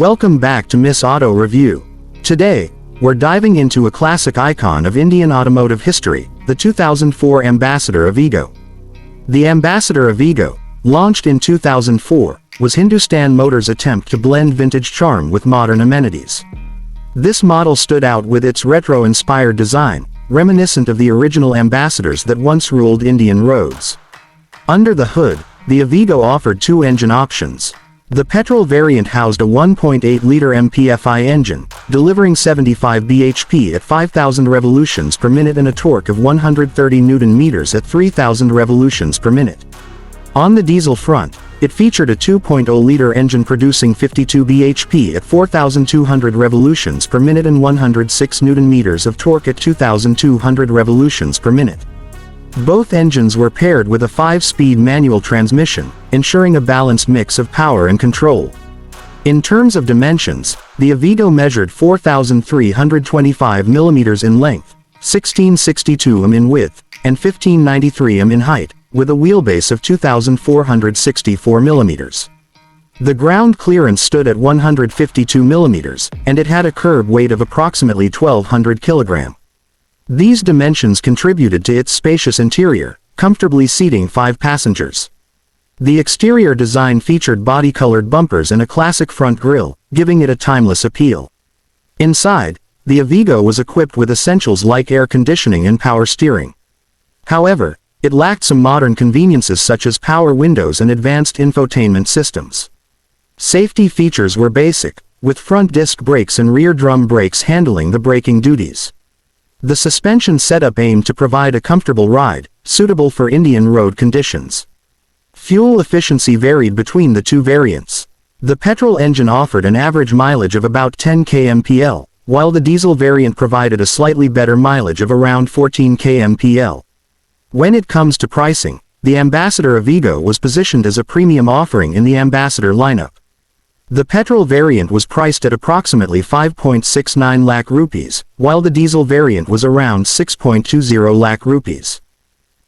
Welcome back to Miss Auto Review. Today, we're diving into a classic icon of Indian automotive history, the 2004 Ambassador Avigo. The Ambassador Avigo, launched in 2004, was Hindustan Motors' attempt to blend vintage charm with modern amenities. This model stood out with its retro-inspired design, reminiscent of the original Ambassadors that once ruled Indian roads. Under the hood, the Avigo offered two engine options. The petrol variant housed a 1.8-liter MPFI engine, delivering 75 bhp at 5,000 revolutions per minute and a torque of 130 Nm at 3,000 revolutions per minute. On the diesel front, it featured a 2.0-liter engine producing 52 bhp at 4,200 revolutions per minute and 106 Nm of torque at 2,200 revolutions per minute. Both engines were paired with a 5-speed manual transmission, ensuring a balanced mix of power and control. In terms of dimensions, the Avigo measured 4,325 mm in length, 1,662 mm in width, and 1,593 mm in height, with a wheelbase of 2,464 mm. The ground clearance stood at 152 mm, and it had a curb weight of approximately 1,200 kg. These dimensions contributed to its spacious interior, comfortably seating 5 passengers. The exterior design featured body-colored bumpers and a classic front grille, giving it a timeless appeal. Inside, the Avigo was equipped with essentials like air conditioning and power steering. However, it lacked some modern conveniences such as power windows and advanced infotainment systems. Safety features were basic, with front disc brakes and rear drum brakes handling the braking duties. The suspension setup aimed to provide a comfortable ride, suitable for Indian road conditions. Fuel efficiency varied between the two variants. The petrol engine offered an average mileage of about 10 kmpl, while the diesel variant provided a slightly better mileage of around 14 kmpl. When it comes to pricing, the Ambassador Avigo was positioned as a premium offering in the Ambassador lineup. The petrol variant was priced at approximately 5.69 lakh rupees, while the diesel variant was around 6.20 lakh rupees.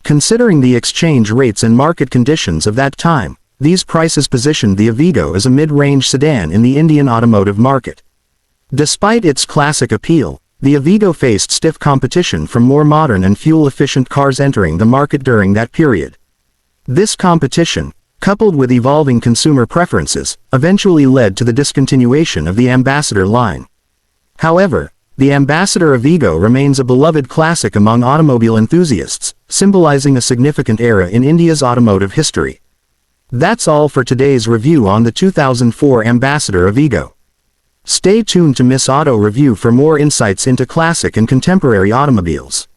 Considering the exchange rates and market conditions of that time, these prices positioned the Avigo as a mid-range sedan in the Indian automotive market. Despite its classic appeal, the Avigo faced stiff competition from more modern and fuel-efficient cars entering the market during that period. This competition, coupled with evolving consumer preferences, eventually led to the discontinuation of the Ambassador line. However, the Ambassador Avigo remains a beloved classic among automobile enthusiasts, symbolizing a significant era in India's automotive history. That's all for today's review on the 2004 Ambassador Avigo. Stay tuned to Miss Auto Review for more insights into classic and contemporary automobiles.